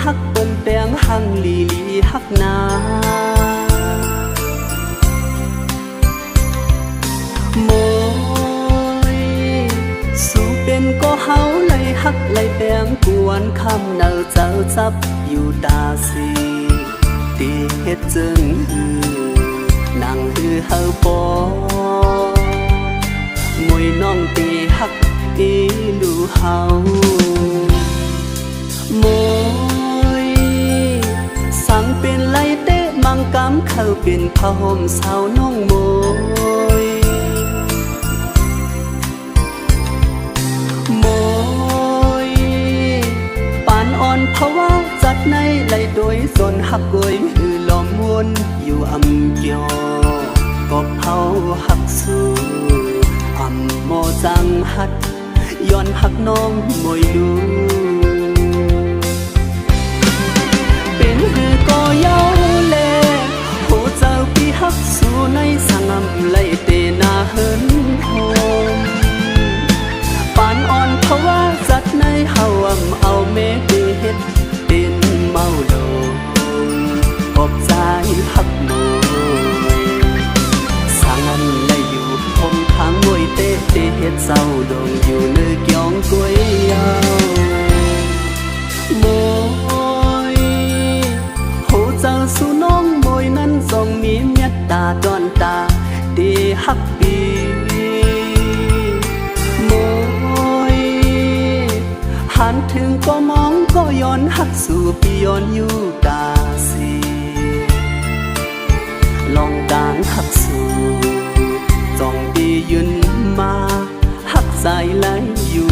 ฮักเปิ้นแปงหังลีลีฮักนาโมยสู่เป็นก็เฮาไลฮักไลแปงกวนคำเนาเจ้าจับอยู่ตาสีตีเฮ็ดจึงนั่งฮือเฮาปอมวยน้องตีฮักอีลูเฮาโมยสั่งเป็นไลเตะมังกำเข้าเป็นผ้าห่มสาวน้องโมยโมยปานอ่อนเพราะว่าจัดในไลโดยสนหักกวยหือลอมวนอยู่อำเกียวก็เฮาหักสู้อำโมจังหัดย้อนหักน้องมวยดูเป็นหือก็เย้าแลโหเจ้าพี่หักสู้ในสังอำไลเตนาเฮินโฮมปานอ่อนเพราะว่าจัดในเฮาอำเอาเมเดเฮ็ดเป็นเมาโดปอบใจหักมวยสังอำไลอยู่คมทางมวยเตะเฮ็ดเศร้าดงอยู่เนื้อเกี่ยงกวยยาวโมยโหเจ้าสู่น้องมวยนั้นทรงมีเมตตาดอนตาดีฮักปีโมยหันถึงก็มองก็ย้อนหักสู่ปีย้อนอยู่ตาสีลองดางหักสู่จองดียืนมาหักใจไหลอยู่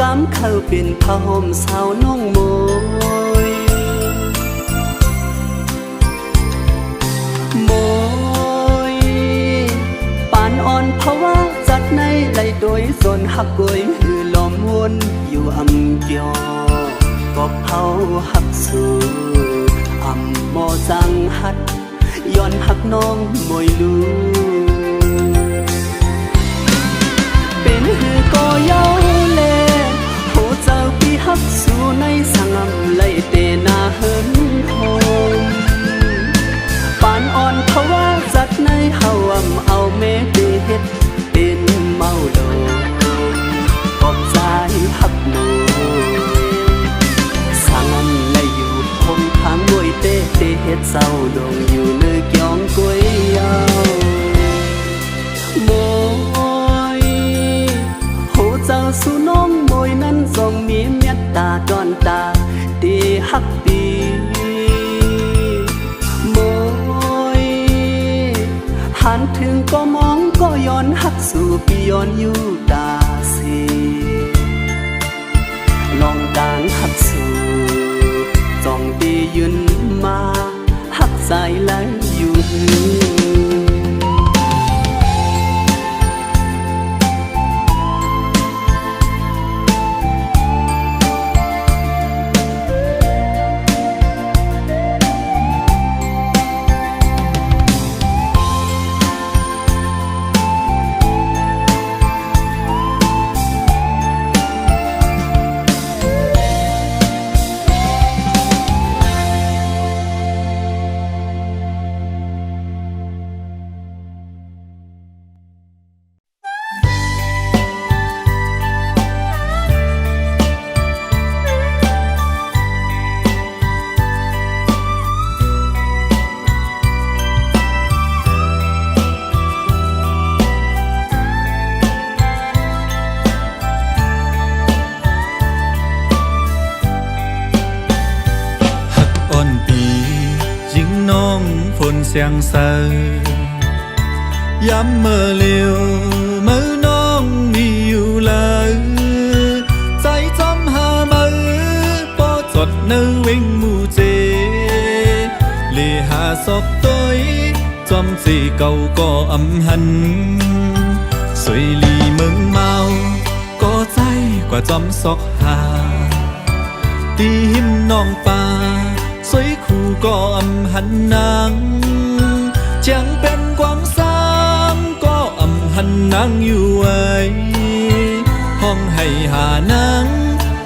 กำเข้าเป็นผ้าห่มสาวน้องโมยโมยปานอ่อนเพราะว่าจัดในไลโดยสนหักกวยหือลอมวนอยู่อำเกียวก็เผาหักสู่อำโมจังหัดย้อนหักน้องมวยลูเป็นหือก็เย้าแลเจ้าพี่ฮักสู่ในสังอำไลเตนาเฮินโฮมปานอ่อนเพราะว่าจัดในเฮาอำเอาเมเดเฮ็ดเป็นเมาโดปอบใจฮักมวยสังอำไลอยู่คงทางมวยเตเฮ็ดเศร้าดงอยู่เนื้อเกี่ยงกวยยาวโมยโหเจ้าสู่น้องมวยนั้นทรงมีเมตตาดอนตาดีฮักปีโมยหันถึงก็มองก็ย้อนหักสู่ปีย้อนอยู่ตาสีลองดางหักสู่จองดียืนมาหักใจไหลอยู่相思， ย้ำเมื่อเลี้ยวเมื่อน้องมีอยู่เลยใจจำหามือปอจดในวิ่งมูเจเลหาศพตัวจอมสีเก่าก็อำหันสวยลีเมืองเมาก็ใจกว่าจอมซอกหาตีหิมน้องป่าสวยคู่ก็อำหันนางจังเป็นกวางสามก็อำหันนางอยู่ไว้ห้องให้หานาง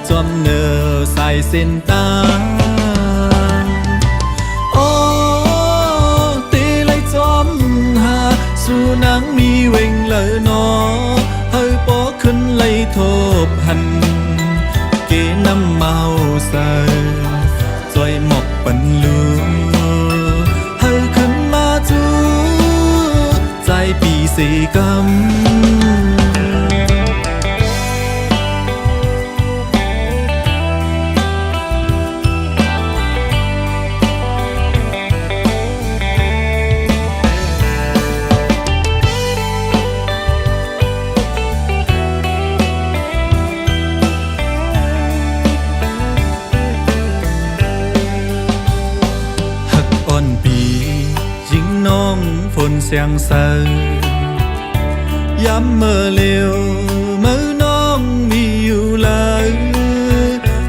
จอมเนอสายเส้นตาสู่นางมีเวงเลยนอเฮ้ยปอขึ้นเลยทบหันเกน้ำเมาใส่จอยหมกปันลูเฮ้ยขึ้นมาจูใจปีสีกำเสียงเศร้าย้ำเมื่อเลี้ยวเมื่อน้องมีอยู่เลย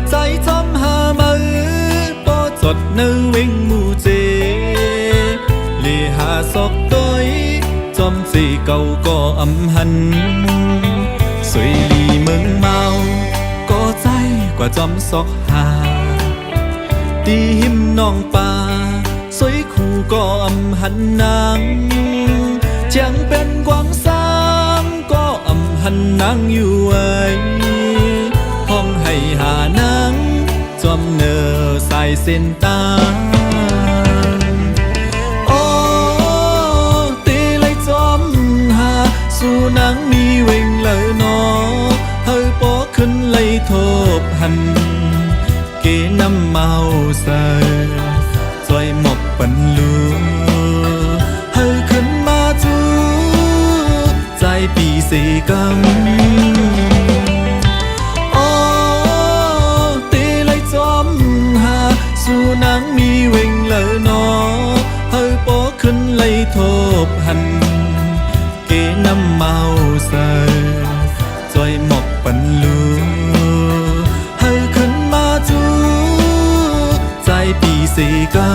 ใจจำหามือปอจดในวิ่งมูเจเลหาศพตัวจอมสีเก่าก็อำหันสวยลีเมืองเมาก็ใจกว่าจอมซอกหาตีหิมน้องป่าสวยคู่ก็อำหันนางจังเป็นกวางสามก็อำหันนางอยู่ไว้ห้องให้หานางจอมเนอสายเส้นตาโอ้ตีเลยจอมหาสู่นางมีเวงเลยนอเฮ้ยปอขึ้นเลยทบหันเกน้ำเมาใส่จอยหมกปันลูเฮ้ยขึ้นมาจูใจปีสีกำโอ้ตีเลยจอมหาสู่นางมีเวงเลยนอเฮ้ยปอขึ้นเลยทบหันเกน้ำเมาใส่จอยหมกปันลูเฮ้ยขึ้นมาจูใจปีสีกำ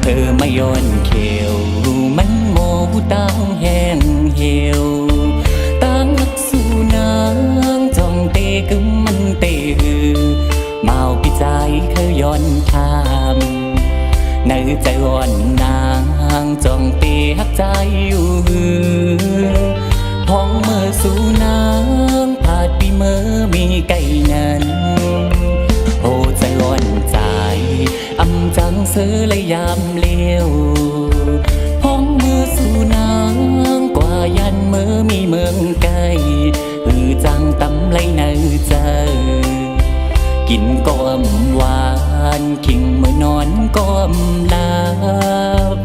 เธอไม่ย้อนเขียวมันโมหูตั้งแห้งเหี่ยวตั้งนักสู่นางจองเตกึมมันเตหือเมาปีใจเคยย้อนทามในใจอ่อนนางจองเตหักใจอยู่พ้องเมื่อสู่นางผาดปีเมื่อมีไก่นั้นโอ้ใจอ่อนใจอำจังเสือเลยยามเลี้ยวพ้องมือสู่นางกว่ายันเมื่อมีเมืองไกลจังตำไรในใจกินก้อมหวานคิงเมื่อนอนก้อมลาบ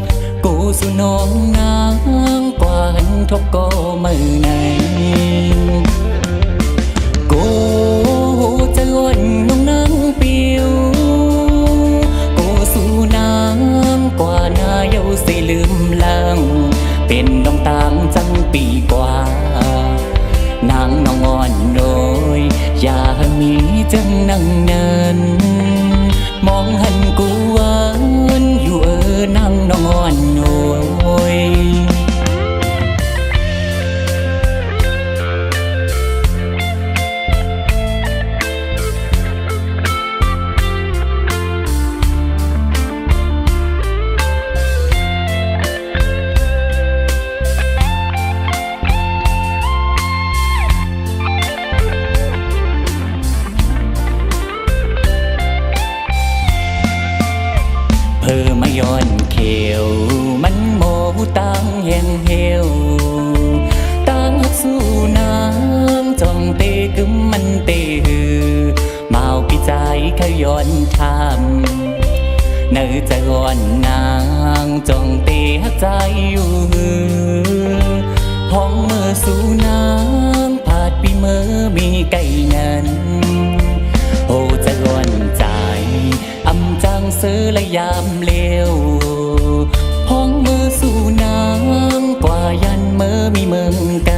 กูสู่น้องนางกว่าหันทบก็มือในกูจะอ่อนน้องนางเปียวกว่าหน้าเยาสิลืมลางเป็นดองต่างจังปีกว่านางน้องอ่อนโดยอย่ามีจังนั่งเนินมองหันกูหวานอยู่นางน้องอ่อนโดย งเหี่ยวตั้งสู้นางจ้องเตกึมมันเตหือเมาปีใจขย้อนทำเนื้อใจอ่อนนางจ้องเตหักใจอยู่หือห้องเมื่อสู่นางผาดปีเมื่อมีไก่นั้นโอ้ใจอ่อนใจอำจังซื้อและยามเลี้ยวห้องมือสู่นางกว่ายันเมื่อมีเมืองไกล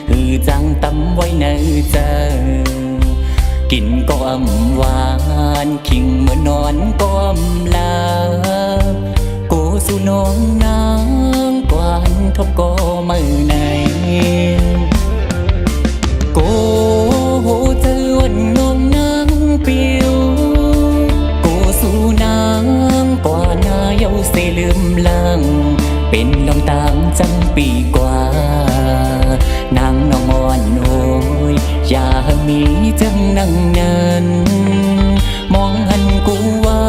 หือจังตำไว้ในใจกินก็อำหวานคิงเมื่อนอนก็อำลาโกสู่น้องนางกวานทบก็มือในโกโหเจอวันน้องนางเปียวโกสู่นางกว่านาเยาเสลืมลังเป็นน้องตามจังปีกว่านางน้องอ่อนโอยอย่ามีจังนั่งนั้นมองหันกูหวา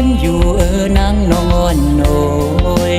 นอยู่นางน้องอ่อนโอย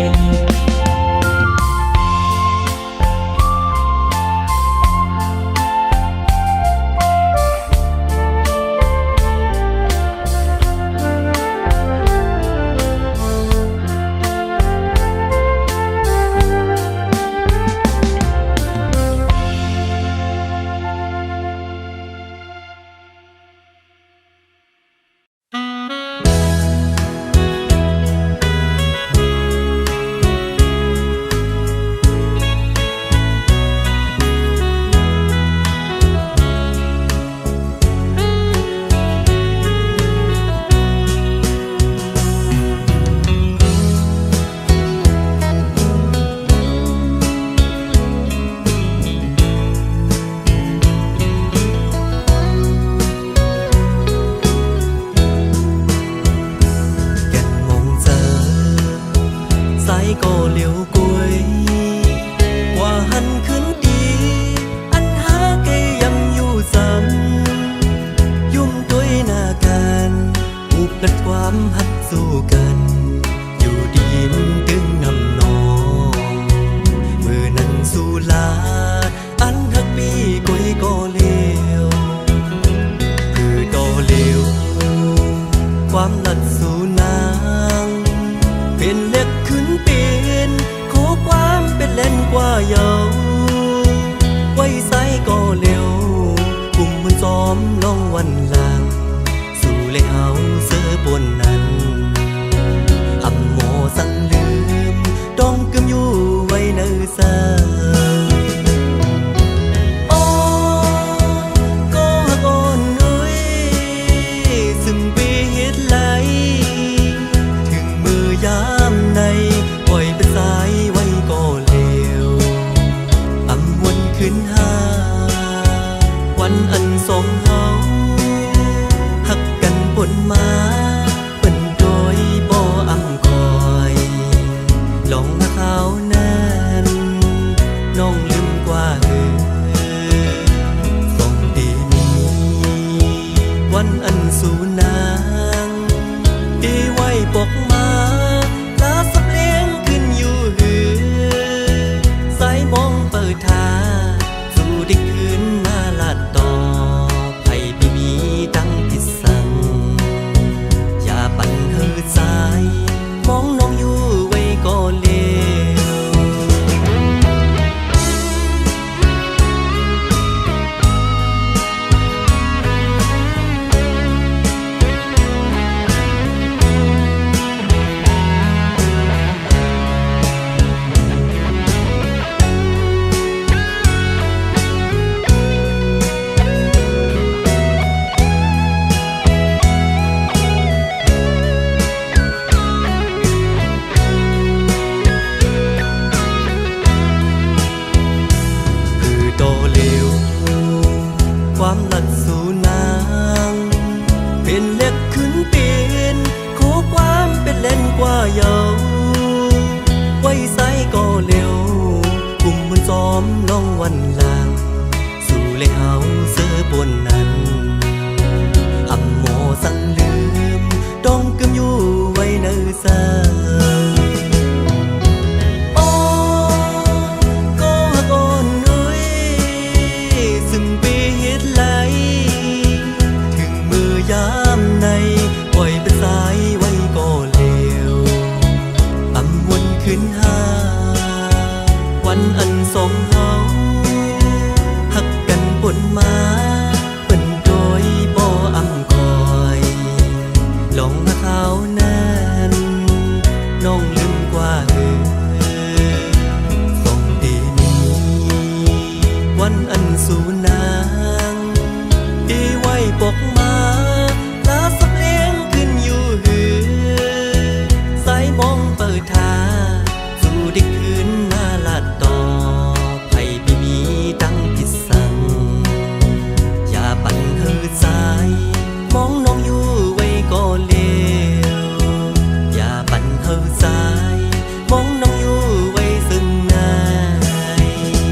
ก็เลี้ยวกล้วยว่าหันขึ้นดีอันหาไกยำอยู่ซ้ำยุ่มด้วยหน้ากันผูกกันความหักสู้กันอยู่ดีมตึงนำนองมือนั้นสู้ลาอันหักปีกล้วยก็เลี้ยวคือต่อเลี้ยวความลัดสู่นางเป็นเล็กขึ้นเป็นขอความเป็นเล่นกว่าเยาไว้ใส่ก็เร็วกลุ่มมันซ้อมลงวันหลังสู่เลยเฮาเสื้อบนนั้นอำโมสั่งลืมต้องกึมอยู่ไว้เนื้อซาขึ้นหาวันอันสองเฮาหักกันปนมาเป็นโดยบ่อำคอยลองมาเขานั้นน้องลืมกว่าส่งดีมีวันอันสู่นางดีไว้ปกมาลาสับเลี้ยงขึ้นอยู่หือสายมองเปิดทางได้คืนมาลาดต่อให้พี่มีดังพิษสังอย่าปั่นเฮอสายมองน้องอยู่ไว้ก็เลว วันอันสองเฮาหักกันบนมาเปิ้นโดยบ่อำคอยลองหักเขานั้นน้องลืมกว่าส่งดีนี้วันอันสู่นางดีไว้ปกมาลาสับเลี้ยงขึ้นอยู่สายมองเปิดทาสู่ได้คืนมาลาดต่อไผไม่มีดังผิดสั่งอย่าปั่นเธอสายมองน้องอยู่ไว้ก็เลวอย่าปั่นเธอสายมองน้องอยู่ไว้ซึ่งนาย เ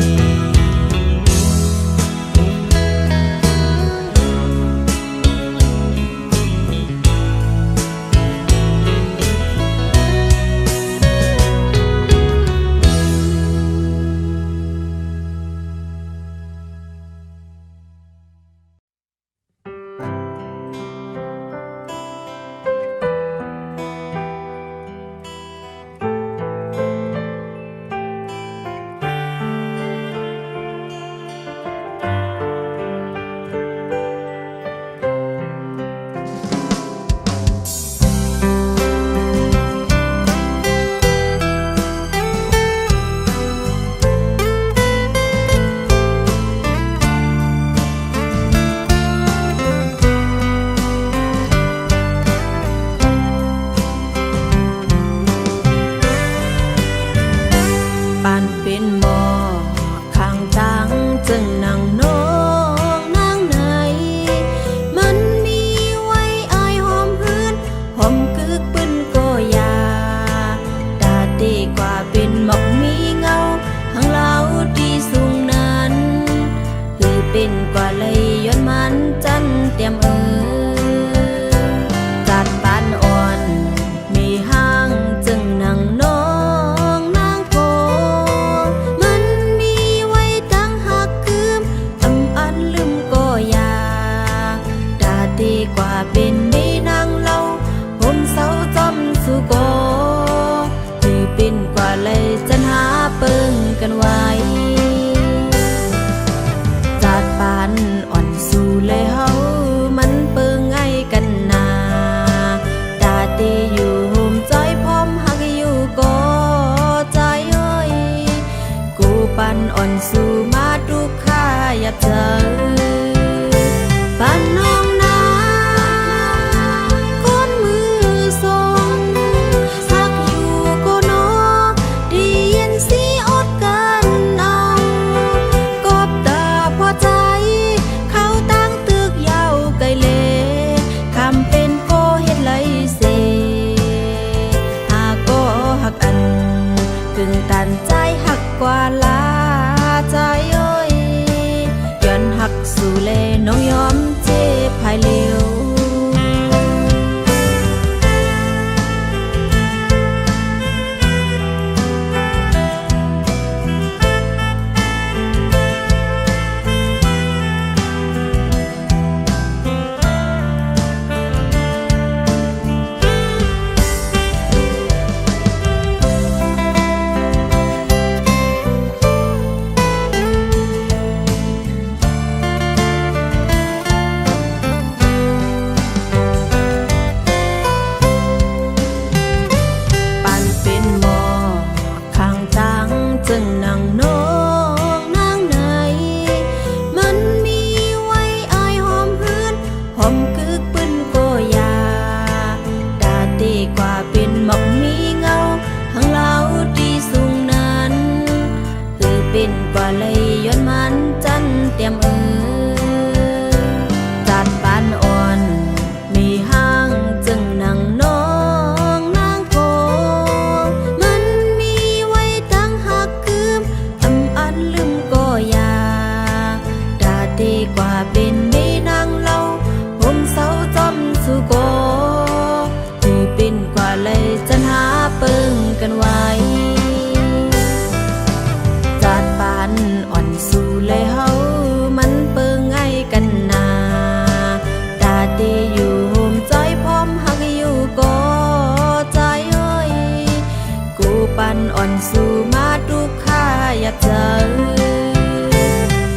เจอ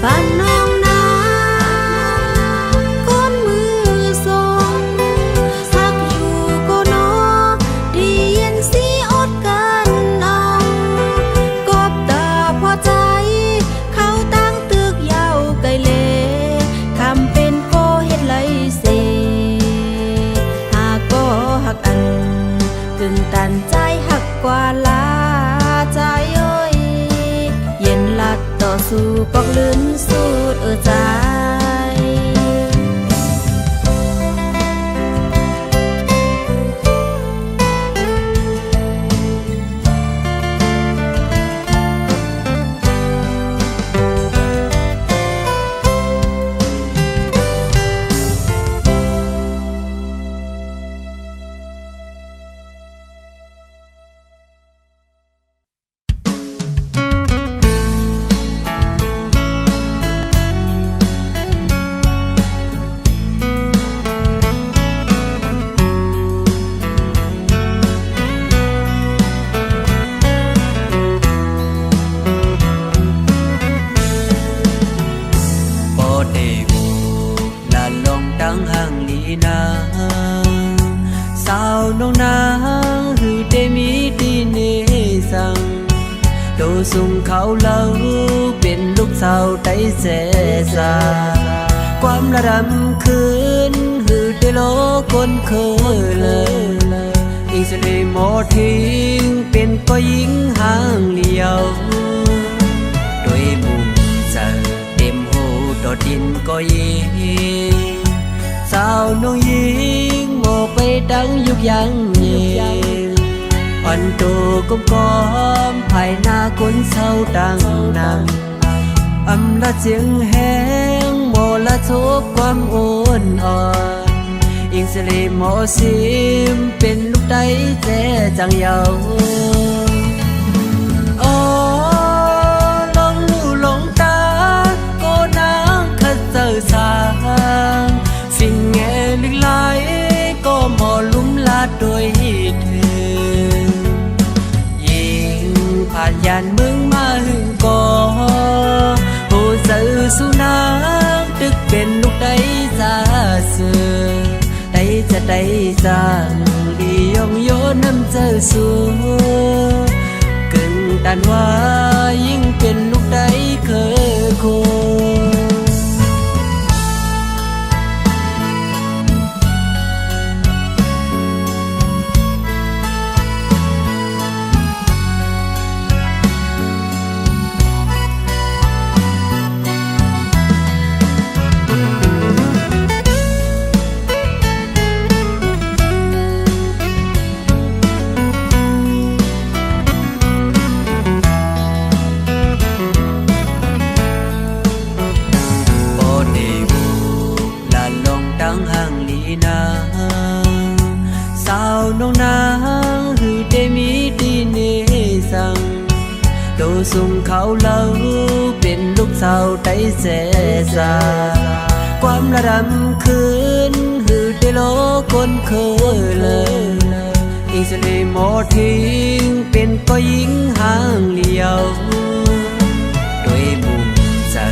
บ้านน้องนาก้นมือสองหักอยู่ก็นอดีเย็นสีอดกันเอากบตาพอใจเขาตั้งตึกยาวไกลเลคำเป็นโกเฮ็ดไรเสหากก็หักอันกึ่งตันใจหักกว่าลาใจเอ้ยเย็นลัดต่อสู้ปอกลื่นสูดใจสาวน้องนางหือได้มีดีเนสังโดสุงเขาเล่าเป็นลูกสาวไต้แสสาความระดำคืนหือได้โลคนเคยเลยอิงสลีหมอทิ้งเป็นก็ยิงห่างเลียวโดยมุมเจอเต็มหูดอดดินก็ยิงสาวน้องยิงโมไปดังยุกยังเย็นอ่อนตัวก้มก้อมภายหน้าคนเศร้าดังนำอำลาเสียงแห้งโมละทบความอ่อนอ่อนอิงสลีหมอซิมเป็นลูกได้แจ้จังเยาลองหูลงตาก็นางคัดเจอสางสิ่งแง่ลึกไหลก็หมอลุ่มลาดโดยเธอยิงผ่านยานมึงมาหึงก่อโหเสือสุนัขตึกเป็นลูกได้ซาเสือได้จะได้สร้างดียองโยน้ำเจอสูกึ่งตันว่ายิ่งเป็นลูกได้เคยโคสาวน้องนางหือได้มีดีเนสังโดสุงเขาเล่าเป็นลูกสาวไต้แสสาความระดำคืนหือได้โลคนเคยเลยอิงสลีหมอทิ้งเป็นก็ยิงห่างเลียวโดยมุมเจอ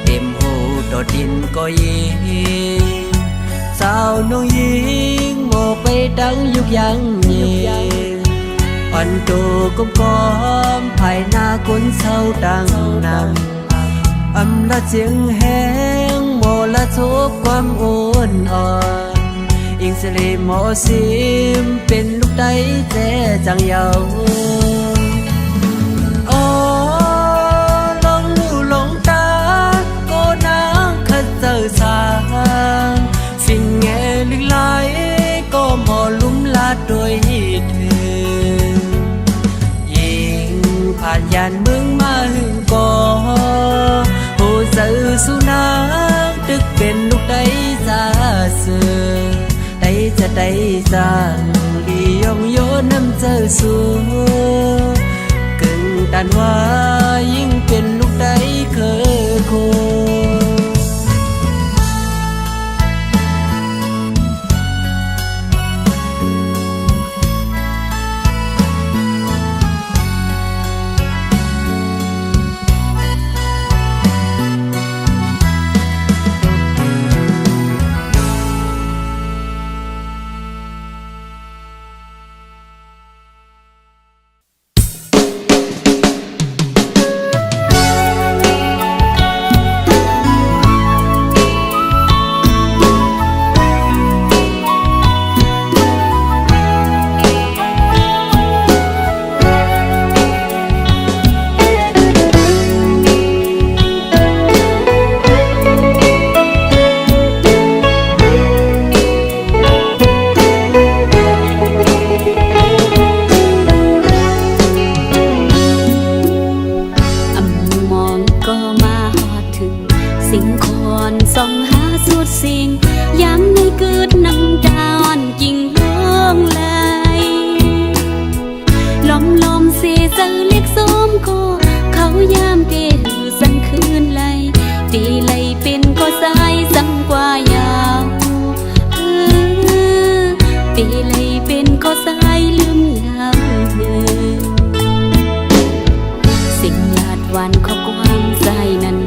เต็มหูดอดดินก็ยิงสาวน้องยิงโมไปดังยุกยังเย็นอ่อนตัวก้มก้อมภายหน้าคนเศร้าดังนำอำลาเสียงแห้งโมละทบความอ่อนอ่อนอิงสลีหมอซิมเป็นลูกได้แจ้จังเยาลองหูลงตาก็นางคัดเจอสางสิ่งแง่ลึกไหลก็หมอลุ่มลาดโดยเธอยิงผ่านยานมึงมาหึงก่อโหเสือสุนัขตึกเป็นลูกได้ซาเสือได้จะได้สร้างดียองโยน้ำเจอสูกึ่งตันว่ายิ่งเป็นลูกได้เคยโค วันข้อความใจนั้น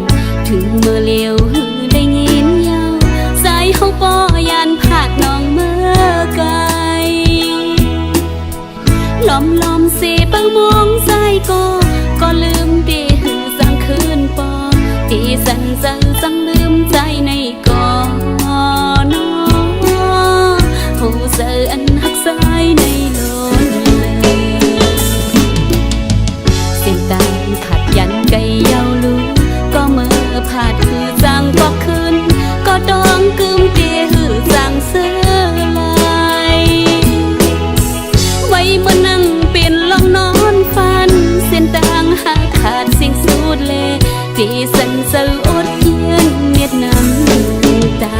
ถึงเมื่อเลี้ยวหือได้ยินยาวสายเขาปอยันผาดน้องเมื่อไกลล้อมเสปังมองใจก็ลืมเดหือสังคืนปอที่สันเจอสังลืมใจในก่อนนอหูเจออันหักสายในโลนเลยเส้นตาขัดยันไกยาวลูก็เมื่อผาดหือจางก็คืนก็ดองกึมเดหือจางเสื้อลายไว้เมื่อนั่งเป็นลองนอนฟันเส้นตางหาขาดสิ่งสูดเลที่สันเซออดเยียนเมียดน้ำตา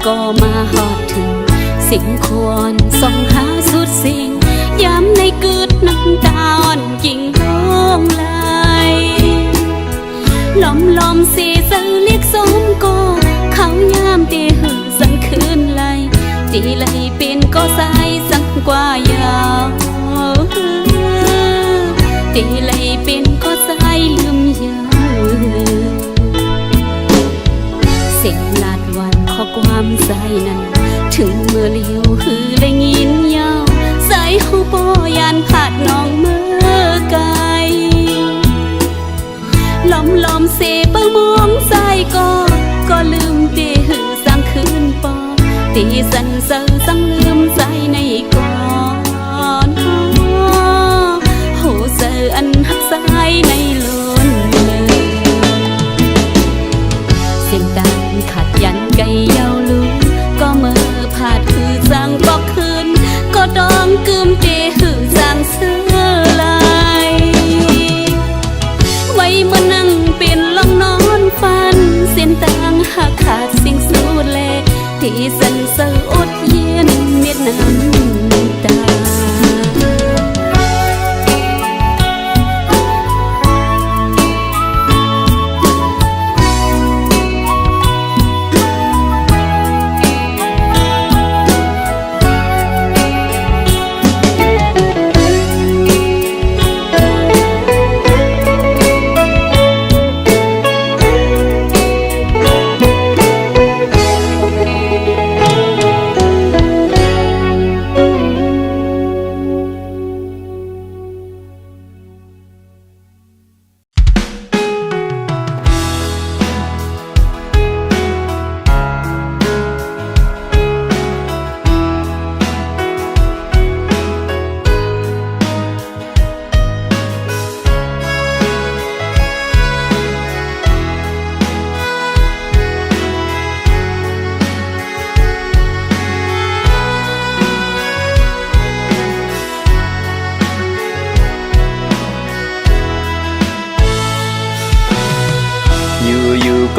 ก็มาหอดถึงสิ่งควรส่องหาสุดสิ่งย้ำในกึดน้ำตาอ่อนยิ่งร้องไหลล้อมเสียเสือเรียกสมก็เขาย้ำตีหือสังคืนไหลตีไหลเป็นก็สายสังกว่ายาวตีไหลเป็นก็สายลืมยาวเสียงลาดวันข้อความใจนั้นถึงเมื่อเลี้ยวหือได้ยินยาวสายหูปอยันผาดน้องเมื่อไกลล้อมเสปังมองใจก็ลืมเดหือสังคืนปอตีสันเซอสังลืมใจในก่อนโหเจออันหักสายในโลนเลยเสียงตาขัดยันไกยาวลูก็เมื่อผาดหือจางก็คืนก็ดองกึมเดหือจางเสื้อลายไว้เมื่อนั่งเป็นลองนอนฟันเส้นตางหาขาดสิ่งสูดแลที่สันเซออดเย็นเม็ดน้ำตา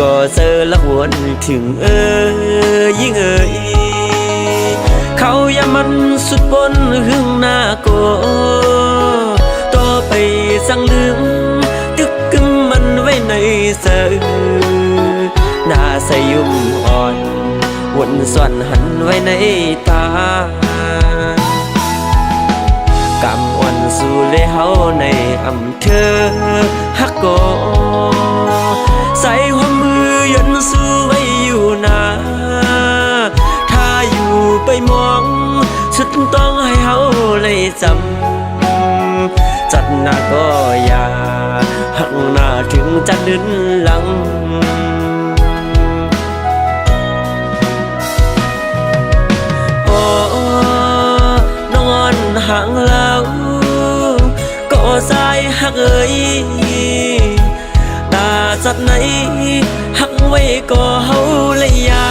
ก็เจอละวนถึงยิ่งเขาอย่ามันสุดบนหึงหน้าโกต่อไปสั่งลืมตึกกึมมันไว้ในเสือหน้าใสยุ่มอ่อนวนส่วนหันไว้ในตากำวันสู่เลยเฮาในอำเภอฮักโกใส่หัวมือยันสู้ไว้อยู่นาถ้าอยู่ไปมองสุดต้องให้เฮาเลยจำจัดหน้าก็อย่าหักหน้าถึงจะดึนหลังโอ้นอนห่างแล้วก็สายหักตาจัดไหนหักไว้ก็เฮาเลยยา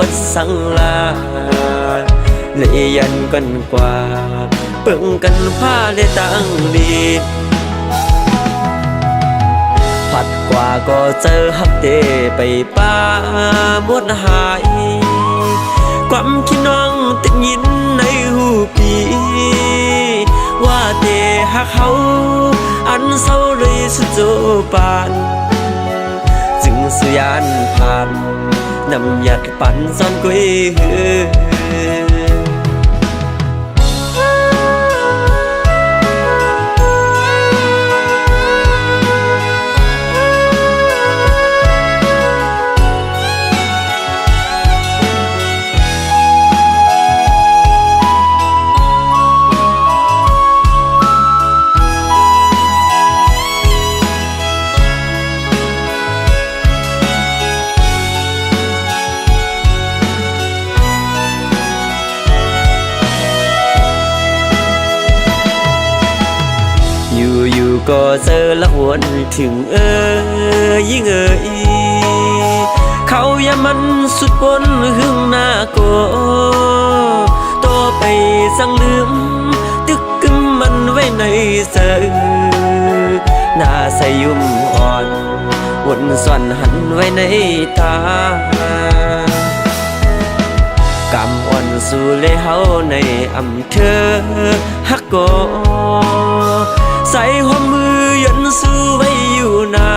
วัดสังลาเลยยันกันกว่าเปิ่งกันผ้าเลยตั้งดีผัดกว่าก็เจอฮักเดไปป้าหมดหายความคิดน้องติดยินในหูปีว่าเดฮักเขาอันเศร้าเลยสุดโจปานจึงสุยานผ่านนำหยัดปั่นซ่อนกุยหือก็เจอละวนถึงยิ่งเขาอย่ามันสุดบนหึงหน้าโกโตไปสั่งลืมตึกกึมมันไว้ในเสือหน้าใสยุ่มอ่อนวนส่วนหันไว้ในตากำอ่อนสู่เลยเฮาในอำเภอฮักโกใส่หัวมือยันสู้ไว้อยู่นา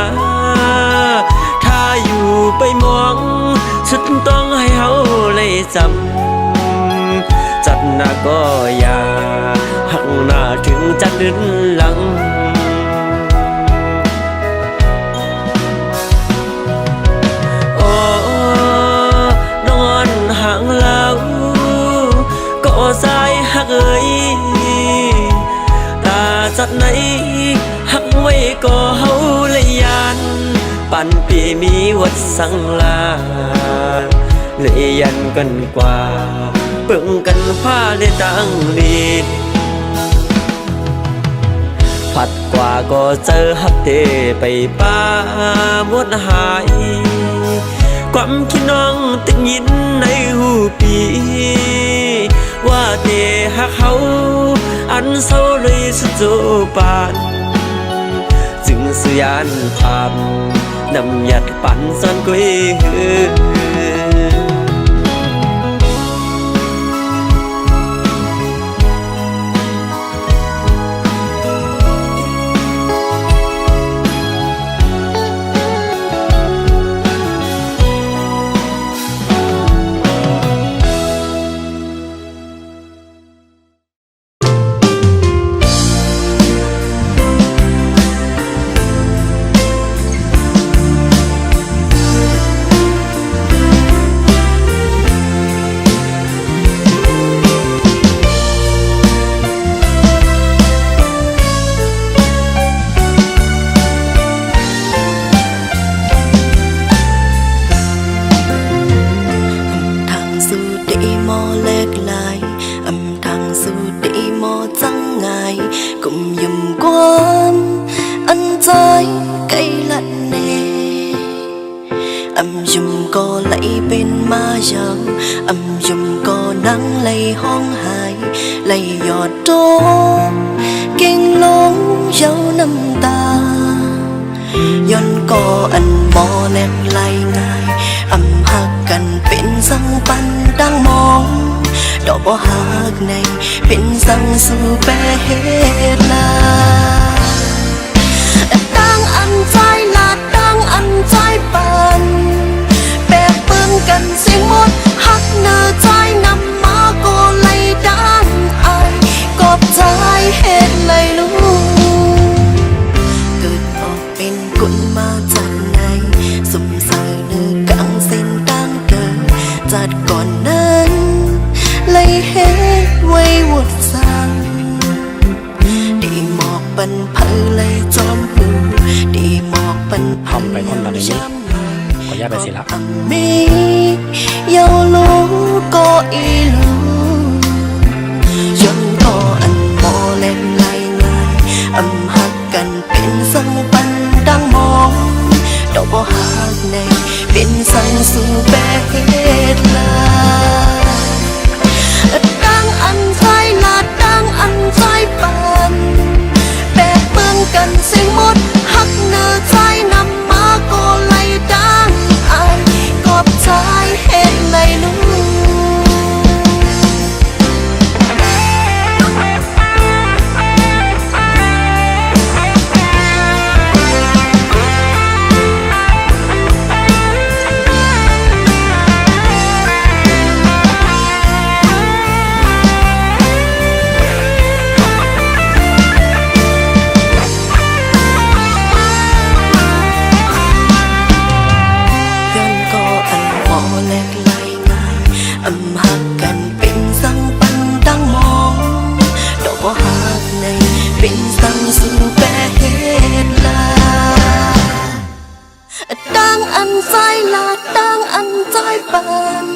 ถ้าอยู่ไปมองฉันต้องให้เฮาเลยจำจัดหน้าก็อย่าหักหน้าถึงจะดึนหลังโอ้นอนห่างแล้วก็สายหักจัดไหนหักไว้ก็เฮาเลยยานปั่นปีมีวัดสังลาเลยยันกันกว่าเปิ่งกันผ้าเลยตั้งลีดผัดกว่าก็เจอฮักเดไปป้าหมดหายความคิดน้องติดยินในหูปีว่าเดฮักเขาอันเศร้าเลยสุดโจปานจึงสุยานภาพนำหยัดปั่นซ่อนกุยหือก็ไหลเป็นมาเยาวยุ่มก็นั่งไหลห้องหายไหลหยอดโตเก่งลงเย้าน้ำตาย้อนก็อันมอแลกไหลง่ายหักกันเป็นสังปันดังมองดอกบ่หักในเป็นสังสู่แปรเหตุนาตั้งอันใจลาดตั้งอันใจปันกันเสียงหมดหักเนื้อใจนำมาก็เลยดังไอกอบใจเหตุเลยลูกเกิดออกเป็นกุนมาจากไหนสุ่มใส่เนื้อกังเส้นตั้งเกิดจัดก่อนนั้นเลยเหตุไว้วดสั่งดีหมอกปันเพลเลยจอมหูดีหมอกปันเพลไปคนละนี้ขออนุญาตไปสิละมียาวลูก็อีลูย้อนก็อันโมเล่นไหลง่ายหักกันเป็นสังปันดังมองดอกบ่หัก ในเป็นสังสู่แปดลาดังอันใจลาดังอันใจปันแปดเปื้องกันเสียงหมดหักเนื้อใจนำมาก็ไล่ดังอายกอบใจเห็นในลูกหักกันเป็นสังปันตั้งมองดอกว่าหักในเป็นสังสู่แปดลาดังอันใจลาดังอันใจปัน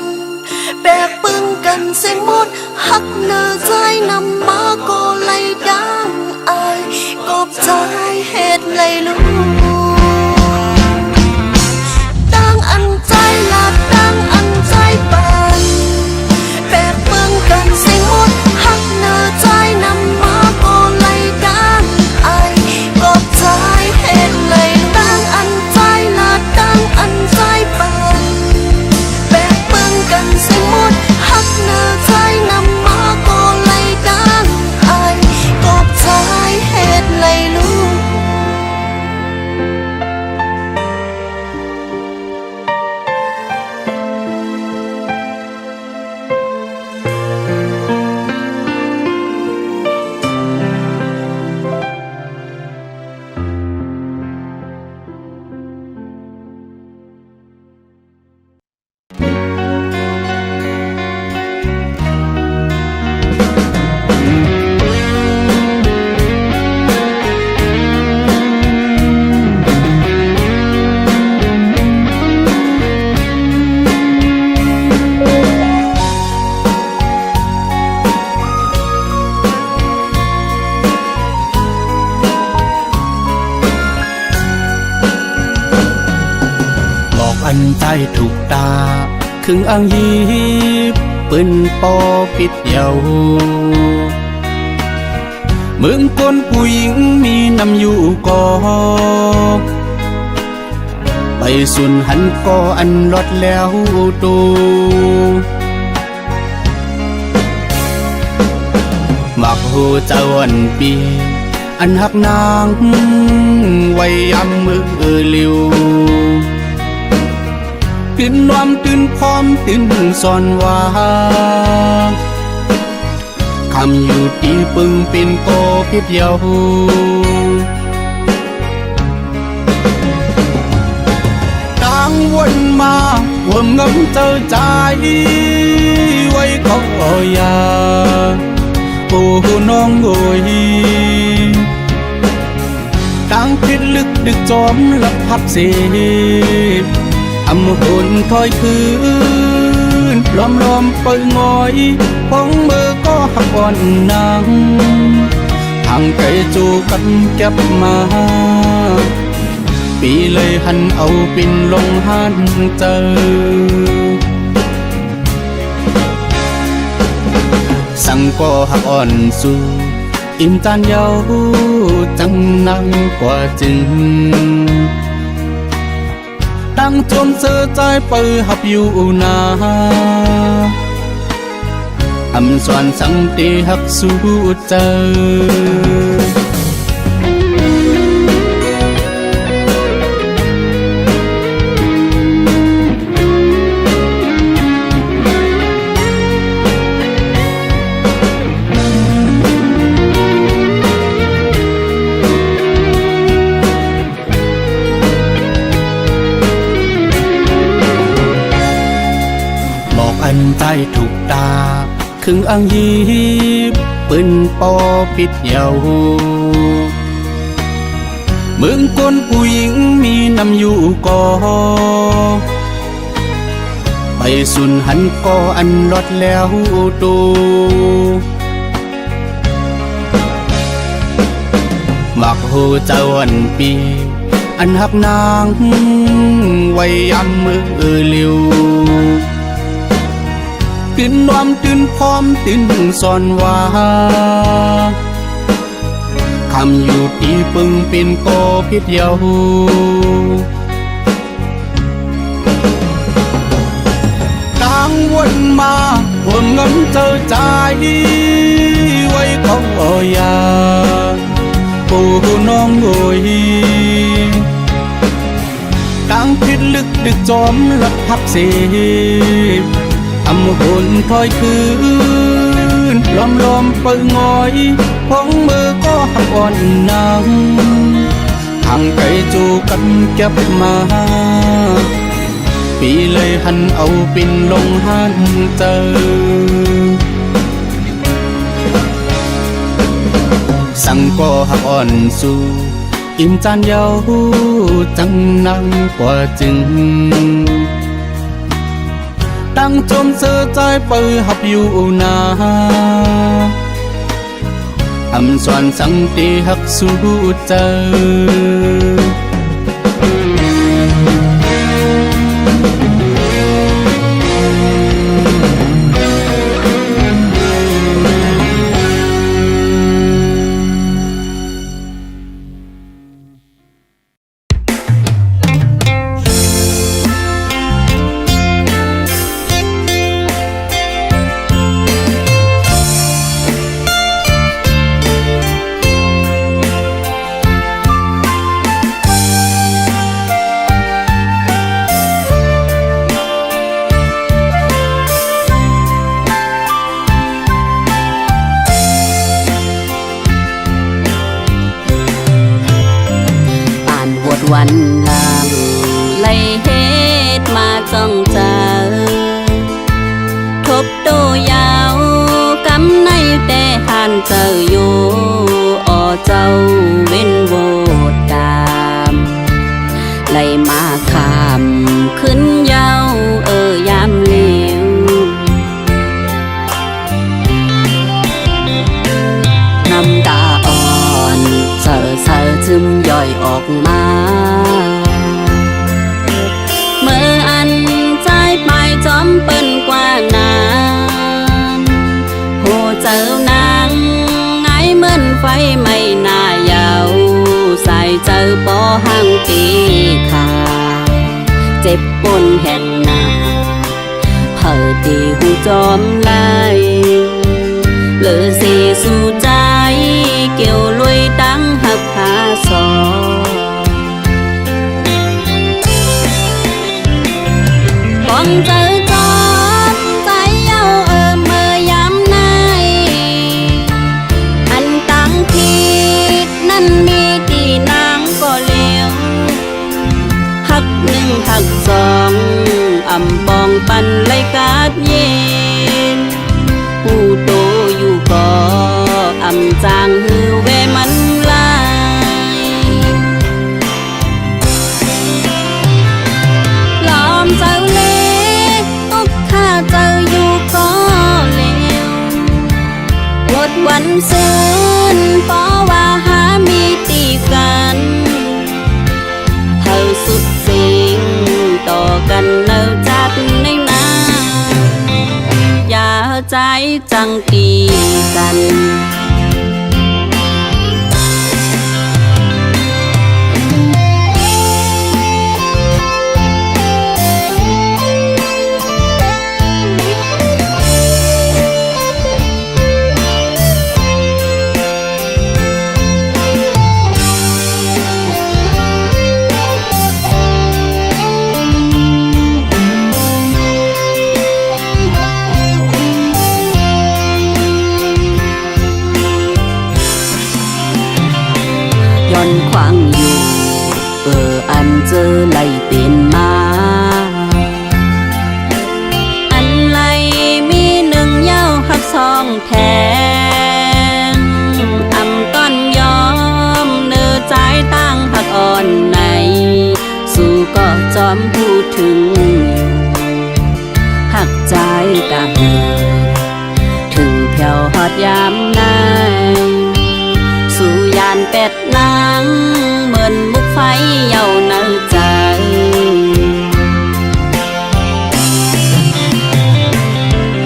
แบกปึงกันเสียงหมดหักเนื้อใจนำมาก็ไล่ดังอายกอบใจเหตุไล่ลูกดังอันใจลาดังอันใจปันแบกเปื้องกันเสียงหมดหักเนื้อใจนำมาก็ไล่ดังอายกอบใจเห็นเลยดังอันใจลาดังอันใจปันแบกเปื้องกันเสียงหมดหักเนื้อใจนำมาก็ไล่ดังอายกอบใจเห็นเลยลูกอันใจถูกตาครึ่งอ่างยีบปืนปอปิดเดียวเมืองคนผู้หญิงมีนำอยู่ก่อไปสุนหันก่ออันลดแล้วตูมักหูเจ้าอันปีอันหักนางไว้ยำมือเลิวตื่นนวมตื่นพร้อมตื่นสอนว่าคำอยู่ที่ปึงเป็นโกพิบเยาต่างวนมาห่วงงำเจอใจไว้ก็อยาโอ้น้องโอยต่างคิดลึกดึกจอมลับพับเสียอำหุ่นถอยคืนล้อมเปิดงอยพองมือก็หักอ่อนนางทางไกลจูกันเก็บมาปีเลยหันเอาปินลงหันเจอสั่งก็หักอ่อนสู่อิ่มจานเยาจังนั่งกว่าจึงตั้งจมเสือใจเปิดหับอยู่นาอำสวนสังตีหักสู้เจอ ใจถูกตาครึ่งอ่างยีบปืนปอปิดเยาเมืองคนผู้หญิงมีนำอยู่ก่อไปสุนหันก่ออันลดแล้วตูมักหูเจ้าอันปี อันหักนางไว้ยามมือเลียวตื่นนวมตื่นพร้อมตื่นสอนว่าคำอยู่ที่ปึงเป็นก่อพิษเยาตังวนมาห่วงเงินเจอใจไว้ของอยาปูน้องโอยตังพิษลึกดึกจอมลักพักเสียทำหุ่นถอยคืนล้อมเปิงงอยพองมือก็หักอ่อนนางทางไกลจูกันเก็บมาปีเลยหันเอาปินลงหันเจอสั่งก็หักอ่อนสู่อิ่มจานเยาจังนั่งกว่าจึงตั้งจมเสือใจเปิดหับอยู่นาอำส่วนสังตีหักสู้เจอวันหลังไล่เหตุมาจ้องเจอทบโตยาวกำในแต่หันเจออยู่อ่อเจ้าเว้นโวดตามไล่มาคำขึ้นเย้ายามเหลวน้ำตาอ่อนเสือซึมย่อยออกมาเมื่ออันใจไปจอมเปิ้นกว่านานโหเจ้านางไงเหมือนไฟไม่น่ายาวใส่เจอปอห่างตีขาเจ็บปนแห่งนาเผอตีหูจอมไล่เหลือสีสู่ใจเกี่ยวลุยตั้งหักหาสอปองเจอจอดใจเย้าเมื่อยามไหนอันตั้งผิดนั้นมีตีนางก็เลี้ยวหักหนึ่งหักสองอำปองปันไลกาดเย็นผู้โตอยู่ก็อำจางหือเวมันลายล้อมเจ้าเล็กอกข้าเจ้าอยู่ก็เลวหมดวันซื่นเพราะว่าหามีตีกันเฮาสุดสิ่งต่อกันเนิ่จากในนาอย่าใจจังตีกัน เจอไหลเป็นมาอันไหลมีหนึ่งเย้าหักสองแทงอำต้อนยอมเนื้อใจตั้งหักอ่อนในสู่ก็จอมพูดถึงหักใจกะเหินถึงแผ่วหอดยามในสู่ยานเป็ดนางเหมือนมุกไฟ เย้าเนาใจ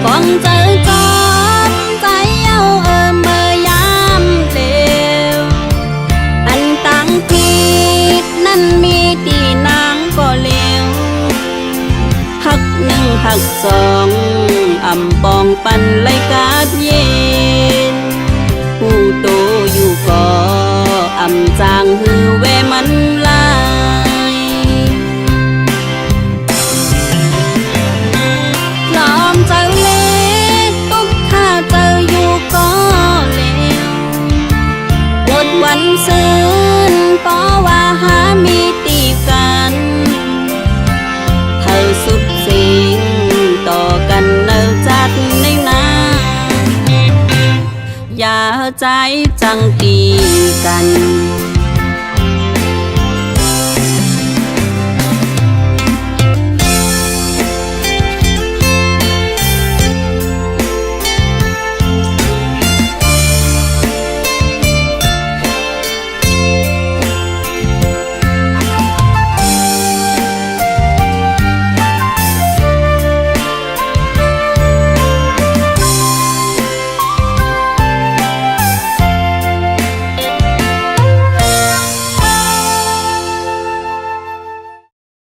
ก่อนเจอจอมใจเอาเมื่อยามเลวอันต่างผิดนั้นมีตีนางก็เลวหักหนึ่งหักสองอำปองปันไลกาดเย็นผู้โตอยู่ก็อำจางหือเวมันลายลอมเจอเลตุกข้าเจออยู่ก็เลวบทวันซื่นเพราะว่าหามีตีกันเธอสุดสิ่งต่อกันเนิจัดในนาอย่าใจจังตีกัน